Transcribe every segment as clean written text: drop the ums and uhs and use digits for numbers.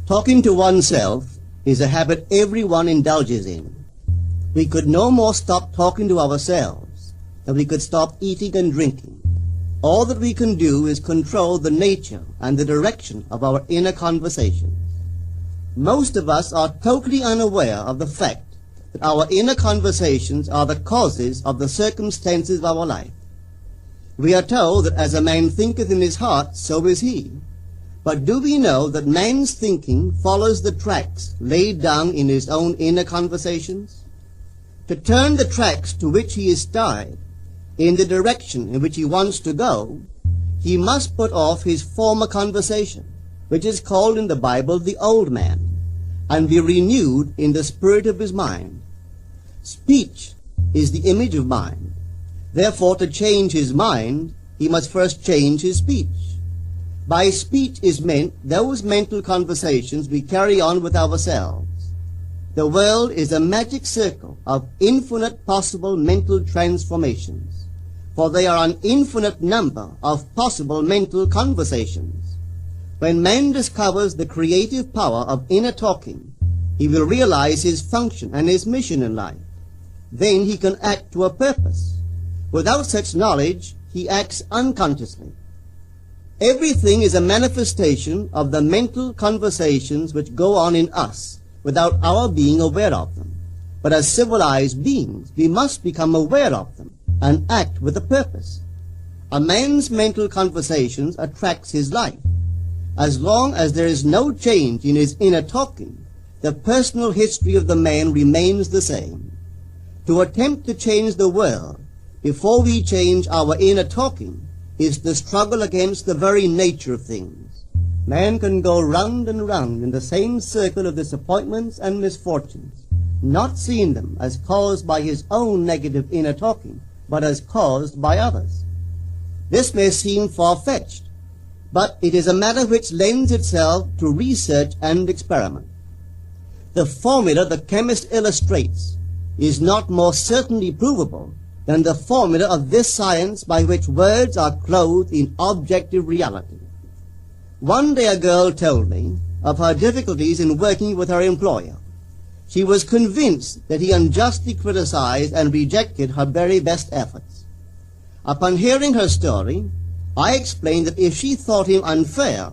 Talking to oneself is a habit everyone indulges in. We could no more stop talking to ourselves than we could stop eating and drinking. All that we can do is control the nature and the direction of our inner conversations. Most of us are totally unaware of the fact that our inner conversations are the causes of the circumstances of our life. We are told that as a man thinketh in his heart, so is he. But do we know that man's thinking follows the tracks laid down in his own inner conversations? To turn the tracks to which he is tied in the direction in which he wants to go, he must put off his former conversation, which is called in the Bible the old man, and be renewed in the spirit of his mind. Speech is the image of mind. Therefore, to change his mind, he must first change his speech. By speech is meant those mental conversations we carry on with ourselves. The world is a magic circle of infinite possible mental transformations, for there are an infinite number of possible mental conversations. When man discovers the creative power of inner talking, he will realize his function and his mission in life. Then he can act to a purpose. Without such knowledge, he acts unconsciously. Everything is a manifestation of the mental conversations which go on in us without our being aware of them. But as civilized beings, we must become aware of them and act with a purpose. A man's mental conversations attracts his life. As long as there is no change in his inner talking, the personal history of the man remains the same. To attempt to change the world before we change our inner talking is the struggle against the very nature of things. Man can go round and round in the same circle of disappointments and misfortunes, not seeing them as caused by his own negative inner talking, but as caused by others. This may seem far-fetched, but it is a matter which lends itself to research and experiment. The formula the chemist illustrates is not more certainly provable than the formula of this science by which words are clothed in objective reality. One day a girl told me of her difficulties in working with her employer. She was convinced that he unjustly criticized and rejected her very best efforts. Upon hearing her story, I explained that if she thought him unfair,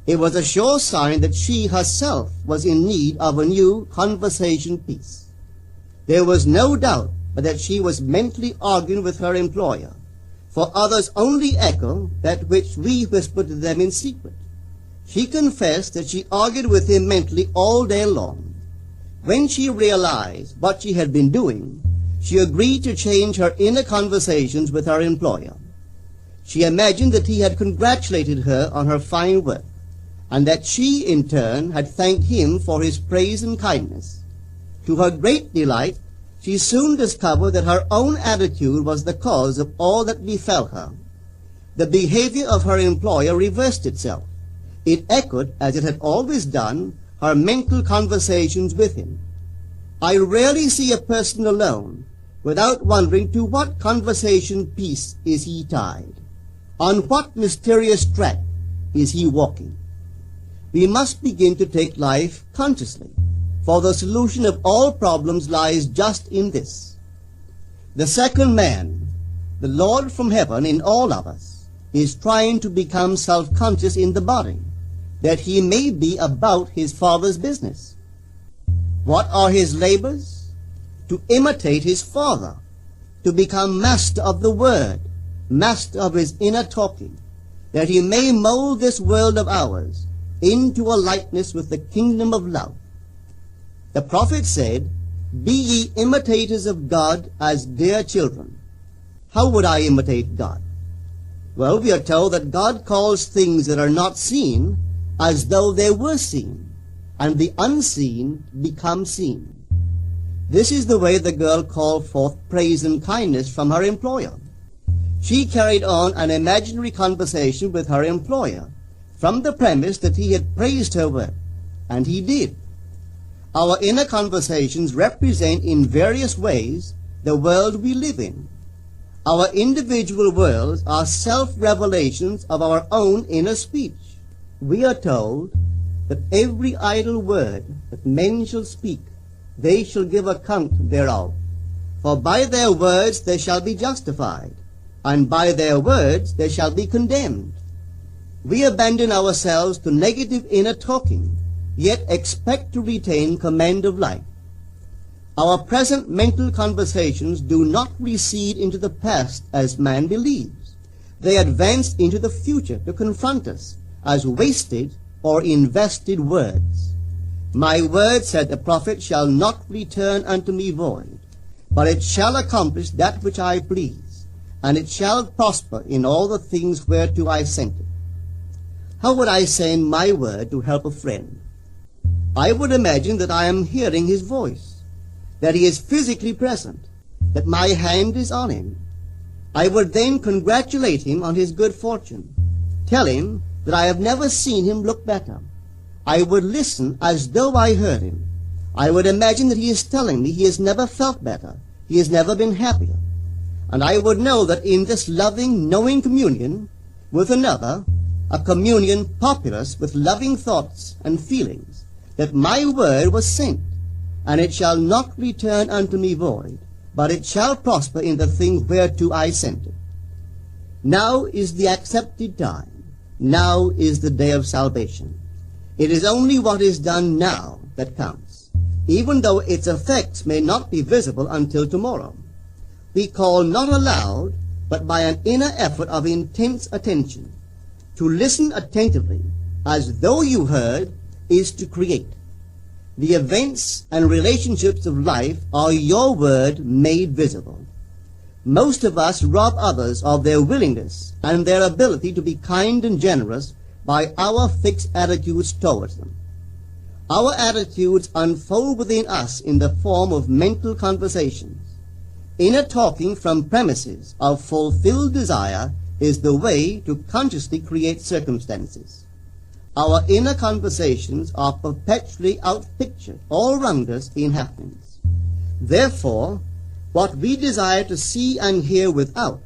it was a sure sign that she herself was in need of a new conversation piece. There was no doubt but that she was mentally arguing with her employer, for others only echo that which we whisper to them in secret. She confessed that she argued with him mentally all day long. When she realized what she had been doing, she agreed to change her inner conversations with her employer. She imagined that he had congratulated her on her fine work, and that she, in turn, had thanked him for his praise and kindness. To her great delight, she soon discovered that her own attitude was the cause of all that befell her. The behavior of her employer reversed itself. It echoed, as it had always done, her mental conversations with him. I rarely see a person alone without wondering to what conversation piece is he tied. On what mysterious track is he walking? We must begin to take life consciously, for the solution of all problems lies just in this. The second man, the Lord from heaven in all of us, is trying to become self-conscious in the body, that he may be about his Father's business. What are his labors? To imitate his Father, to become master of the Word, master of his inner talking, that he may mold this world of ours into a likeness with the kingdom of love. The prophet said, "Be ye imitators of God as dear children." How would I imitate God? Well, we are told that God calls things that are not seen as though they were seen, and the unseen become seen. This is the way the girl called forth praise and kindness from her employer. She carried on an imaginary conversation with her employer from the premise that he had praised her work, and he did. Our inner conversations represent in various ways the world we live in. Our individual worlds are self-revelations of our own inner speech. We are told that every idle word that men shall speak, they shall give account thereof. For by their words they shall be justified, and by their words they shall be condemned. We abandon ourselves to negative inner talking, yet expect to retain command of life. Our present mental conversations do not recede into the past as man believes. They advance into the future to confront us as wasted or invested words. My word, said the prophet, shall not return unto me void, but it shall accomplish that which I please, and it shall prosper in all the things whereto I sent it. How would I send my word to help a friend? I would imagine that I am hearing his voice, that he is physically present, that my hand is on him. I would then congratulate him on his good fortune, tell him that I have never seen him look better. I would listen as though I heard him. I would imagine that he is telling me he has never felt better, he has never been happier. And I would know that in this loving, knowing communion with another, a communion populous with loving thoughts and feelings, that my word was sent, and it shall not return unto me void, but it shall prosper in the thing whereto I sent it. Now is the accepted time. Now is the day of salvation. It is only what is done now that counts, even though its effects may not be visible until tomorrow. We call not aloud, but by an inner effort of intense attention. To listen attentively, as though you heard, is to create. The events and relationships of life are your word made visible. Most of us rob others of their willingness and their ability to be kind and generous by our fixed attitudes towards them. Our attitudes unfold within us in the form of mental conversations. Inner talking from premises of fulfilled desire is the way to consciously create circumstances. Our inner conversations are perpetually outpictured all around us in happenings. Therefore, what we desire to see and hear without,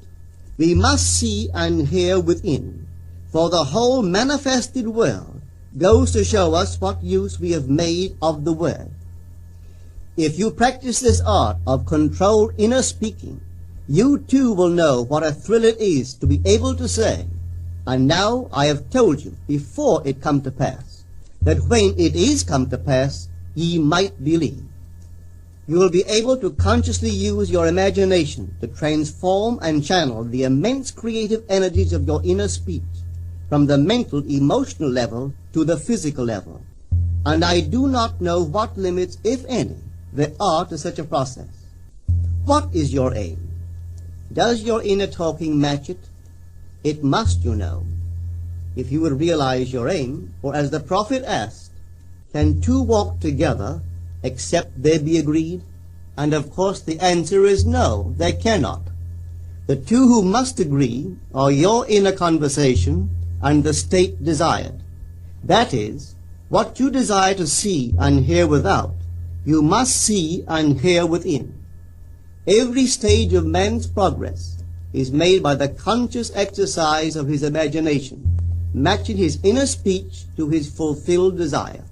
we must see and hear within, for the whole manifested world goes to show us what use we have made of the word. If you practice this art of controlled inner speaking, you too will know what a thrill it is to be able to say, and now I have told you before it come to pass, that when it is come to pass, ye might believe. You will be able to consciously use your imagination to transform and channel the immense creative energies of your inner speech from the mental, emotional level to the physical level. And I do not know what limits, if any, there are to such a process. What is your aim? Does your inner talking match it? It must, you know. If you would realize your aim, for as the prophet asked, can two walk together except they be agreed? And of course the answer is no, they cannot. The two who must agree are your inner conversation and the state desired. That is, what you desire to see and hear without, you must see and hear within. Every stage of man's progress is made by the conscious exercise of his imagination, matching his inner speech to his fulfilled desire.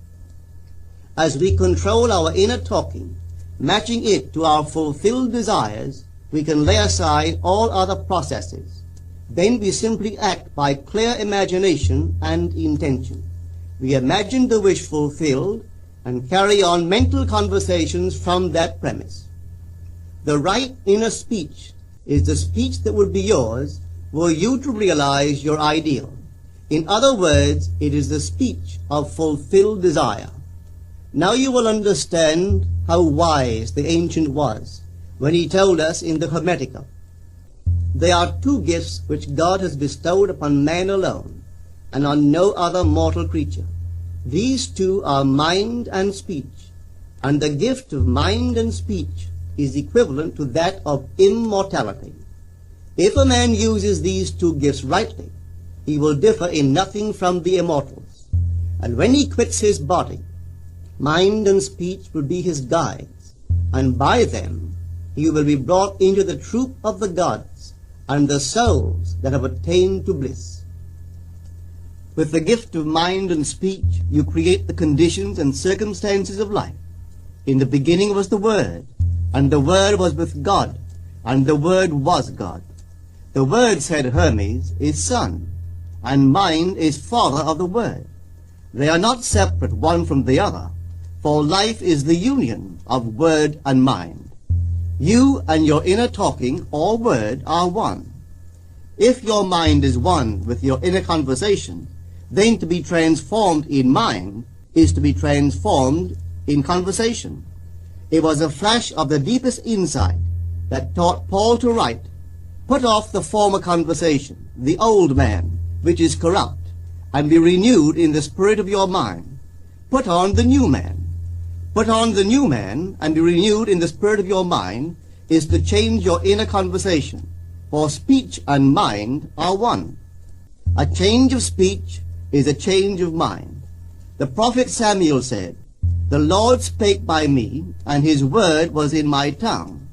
As we control our inner talking, matching it to our fulfilled desires, we can lay aside all other processes. Then we simply act by clear imagination and intention. We imagine the wish fulfilled and carry on mental conversations from that premise. The right inner speech is the speech that would be yours were you to realize your ideal. In other words, it is the speech of fulfilled desire. Now you will understand how wise the ancient was when he told us in the Hermetica, there are two gifts which God has bestowed upon man alone and on no other mortal creature. These two are mind and speech, and the gift of mind and speech is equivalent to that of immortality. If a man uses these two gifts rightly, he will differ in nothing from the immortals. And when he quits his body, mind and speech will be his guides, and by them he will be brought into the troop of the gods and the souls that have attained to bliss. With the gift of mind and speech, you create the conditions and circumstances of life. In the beginning was the Word, and the Word was with God, and the Word was God. The Word, said Hermes, is Son, and mind is Father of the Word. They are not separate one from the other, for life is the union of Word and mind. You and your inner talking or word are one. If your mind is one with your inner conversation, then to be transformed in mind is to be transformed in conversation. It was a flash of the deepest insight that taught Paul to write, "Put off the former conversation, the old man, which is corrupt, and be renewed in the spirit of your mind. Put on the new man." Put on the new man and be renewed in the spirit of your mind is to change your inner conversation, for speech and mind are one. A change of speech is a change of mind. The prophet Samuel said, "The Lord spake by me, and his word was in my tongue."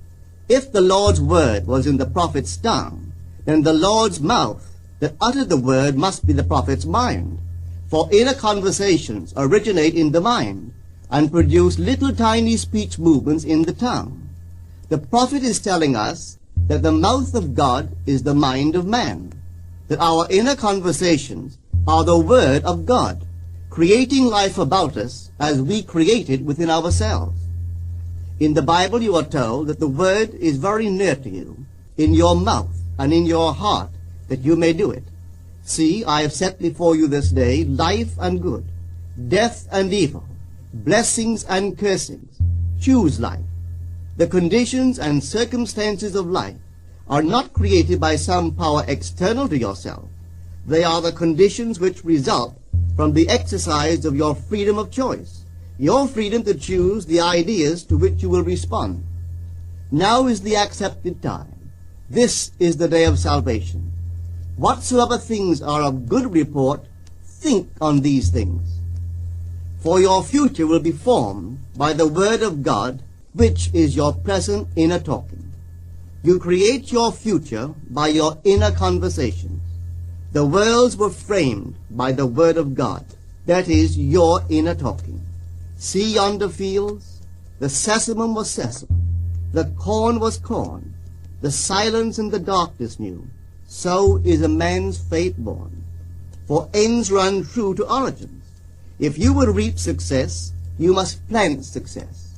If the Lord's word was in the prophet's tongue, then the Lord's mouth that uttered the word must be the prophet's mind. For inner conversations originate in the mind and produce little tiny speech movements in the tongue. The prophet is telling us that the mouth of God is the mind of man, that our inner conversations are the word of God, creating life about us as we create it within ourselves. In the Bible you are told that the word is very near to you, in your mouth and in your heart, that you may do it. See, I have set before you this day life and good, death and evil, blessings and cursings. Choose life. The conditions and circumstances of life are not created by some power external to yourself. They are the conditions which result from the exercise of your freedom of choice, your freedom to choose the ideas to which you will respond. Now is the accepted time. This is the day of salvation. Whatsoever things are of good report, think on these things. For your future will be formed by the word of God, which is your present inner talking. You create your future by your inner conversations. The worlds were framed by the word of God, that is, your inner talking. See yonder fields? The sesamum was sesamum, the corn was corn, the silence and the darkness knew. So is a man's fate born. For ends run true to origins. If you would reap success, you must plant success.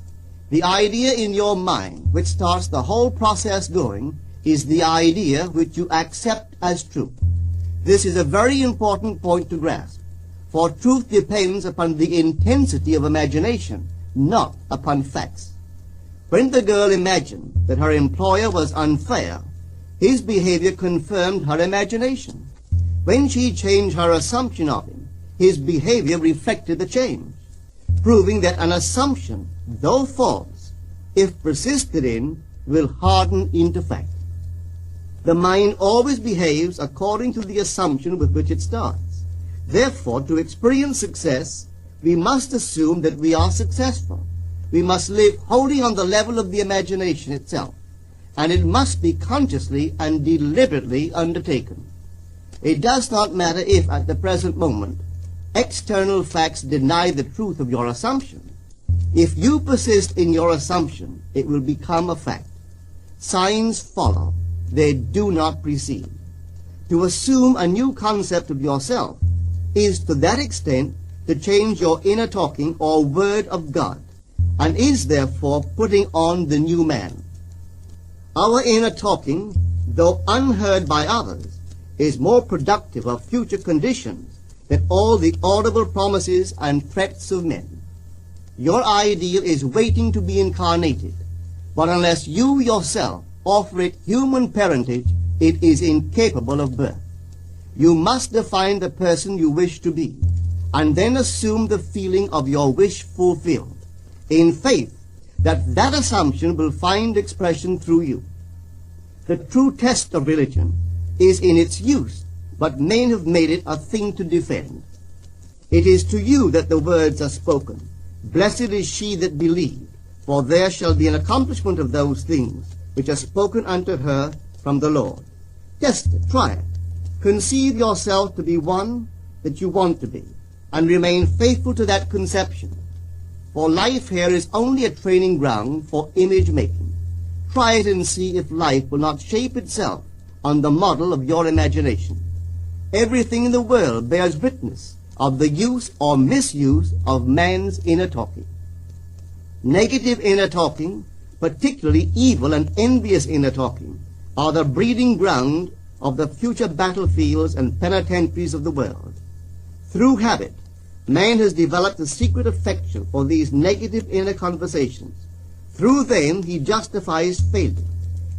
The idea in your mind which starts the whole process going is the idea which you accept as truth. This is a very important point to grasp, for truth depends upon the intensity of imagination, not upon facts. When the girl imagined that her employer was unfair, his behavior confirmed her imagination. When she changed her assumption of him, his behavior reflected the change, proving that an assumption, though false, if persisted in, will harden into fact. The mind always behaves according to the assumption with which it starts. Therefore, to experience success, we must assume that we are successful. We must live wholly on the level of the imagination itself, and it must be consciously and deliberately undertaken. It does not matter if, at the present moment, external facts deny the truth of your assumption. If you persist in your assumption, it will become a fact. Signs follow. They do not precede. To assume a new concept of yourself is to that extent to change your inner talking or word of God, and is therefore putting on the new man. Our inner talking, though unheard by others, is more productive of future conditions than all the audible promises and threats of men. Your ideal is waiting to be incarnated, but unless you yourself offer it human parentage, it is incapable of birth. You must define the person you wish to be, and then assume the feeling of your wish fulfilled, in faith that that assumption will find expression through you. The true test of religion is in its use, but men have made it a thing to defend. It is to you that the words are spoken. Blessed is she that believed, for there shall be an accomplishment of those things which are spoken unto her from the Lord. Test it, try it. Conceive yourself to be one, that you want to be, and remain faithful to that conception. For life here is only a training ground for image making. Try it and see if life will not shape itself on the model of your imagination. Everything in the world bears witness of the use or misuse of man's inner talking. Negative inner talking, particularly evil and envious inner talking, are the breeding ground of the future battlefields and penitentiaries of the world. Through habit, man has developed a secret affection for these negative inner conversations. Through them he justifies failure,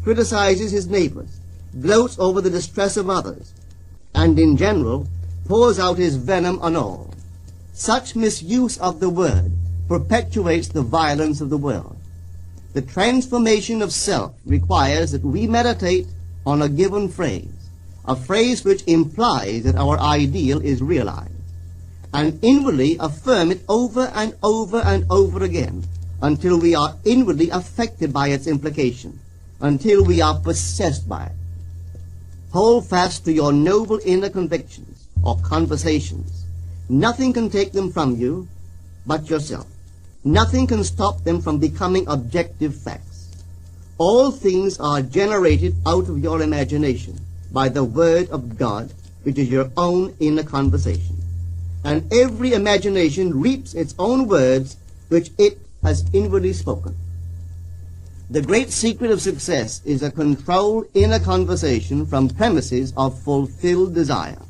criticizes his neighbors, gloats over the distress of others, and in general pours out his venom on all. Such misuse of the word perpetuates the violence of the world. The transformation of self requires that we meditate on a given phrase, a phrase which implies that our ideal is realized, and inwardly affirm it over and over and over again until we are inwardly affected by its implication, until we are possessed by it. Hold fast to your noble inner convictions or conversations. Nothing can take them from you but yourself. Nothing can stop them from becoming objective facts. All things are generated out of your imagination by the Word of God, which is your own inner conversation. And every imagination reaps its own words which it has inwardly spoken. The great secret of success is a controlled inner conversation from premises of fulfilled desire.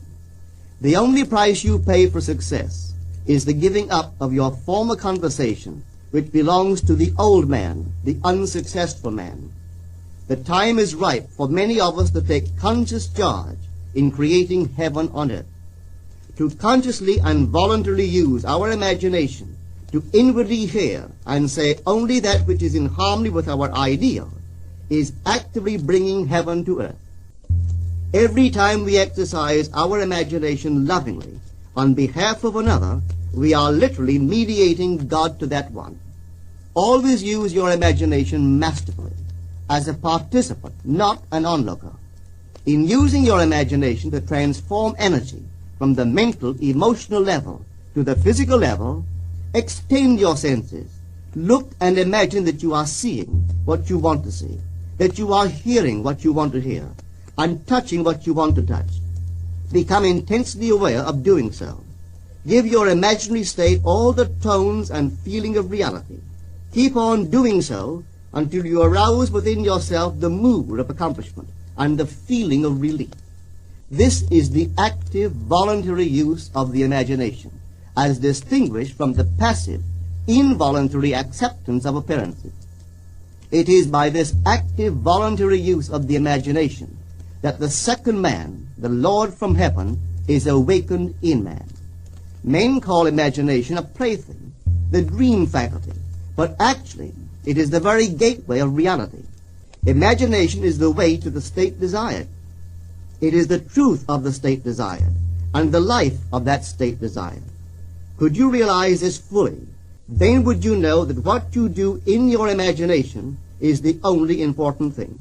The only price you pay for success is the giving up of your former conversation, which belongs to the old man, the unsuccessful man. The time is ripe for many of us to take conscious charge in creating heaven on earth. To consciously and voluntarily use our imagination to inwardly hear and say only that which is in harmony with our ideal is actively bringing heaven to earth. Every time we exercise our imagination lovingly on behalf of another, we are literally mediating God to that one. Always use your imagination masterfully, as a participant, not an onlooker. In using your imagination to transform energy from the mental, emotional level to the physical level, extend your senses. Look and imagine that you are seeing what you want to see, that you are hearing what you want to hear, and touching what you want to touch. Become intensely aware of doing so. Give your imaginary state all the tones and feeling of reality. Keep on doing so until you arouse within yourself the mood of accomplishment and the feeling of relief. This is the active, voluntary use of the imagination, as distinguished from the passive, involuntary acceptance of appearances. It is by this active, voluntary use of the imagination that the second man, the Lord from heaven, is awakened in man. Men call imagination a plaything, the dream faculty, but actually it is the very gateway of reality. Imagination is the way to the state desired. It is the truth of the state desired, and the life of that state desired. Could you realize this fully, then would you know that what you do in your imagination is the only important thing.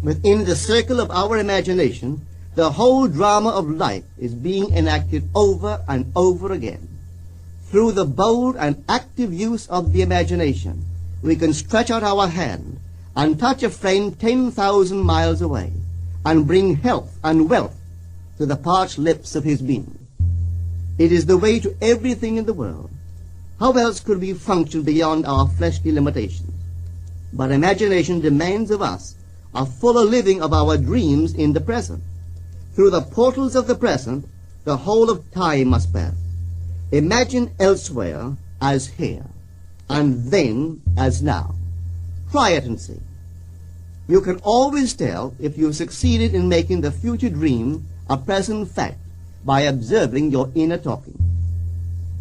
Within the circle of our imagination, the whole drama of life is being enacted over and over again. Through the bold and active use of the imagination, we can stretch out our hand and touch a friend 10,000 miles away and bring health and wealth to the parched lips of his being. It is the way to everything in the world. How else could we function beyond our fleshly limitations? But imagination demands of us a fuller living of our dreams in the present. Through the portals of the present, the whole of time must pass. Imagine elsewhere as here, and then as now. Try it and see. You can always tell if you succeeded in making the future dream a present fact by observing your inner talking.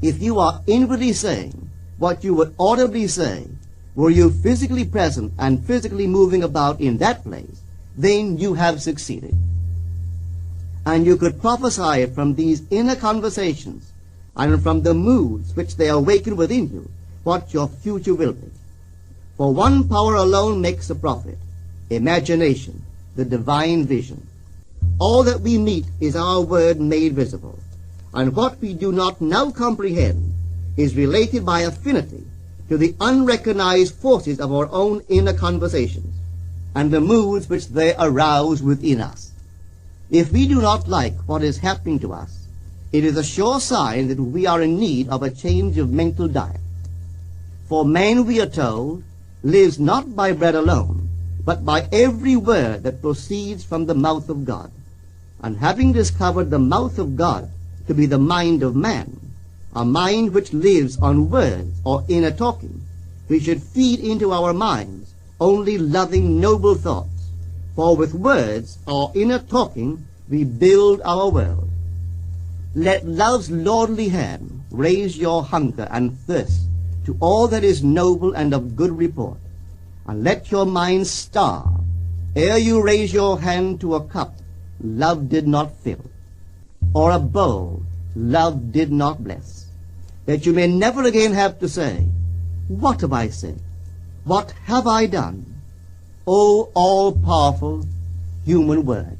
If you are inwardly saying what you would audibly say, were you physically present and physically moving about in that place, then you have succeeded. And you could prophesy it from these inner conversations and from the moods which they awaken within you, what your future will be. For one power alone makes a prophet, imagination, the divine vision. All that we meet is our word made visible. and what we do not now comprehend is related by affinity to the unrecognized forces of our own inner conversations and the moods which they arouse within us. If we do not like what is happening to us, it is a sure sign that we are in need of a change of mental diet. For man, we are told, lives not by bread alone, but by every word that proceeds from the mouth of God. And having discovered the mouth of God to be the mind of man, a mind which lives on words or inner talking, we should feed into our minds only loving, noble thoughts. For with words or inner talking we build our world. Let love's lordly hand raise your hunger and thirst to all that is noble and of good report, and let your mind starve ere you raise your hand to a cup love did not fill, or a bowl love did not bless, that you may never again have to say, "What have I said? What have I done?" O all-powerful human word.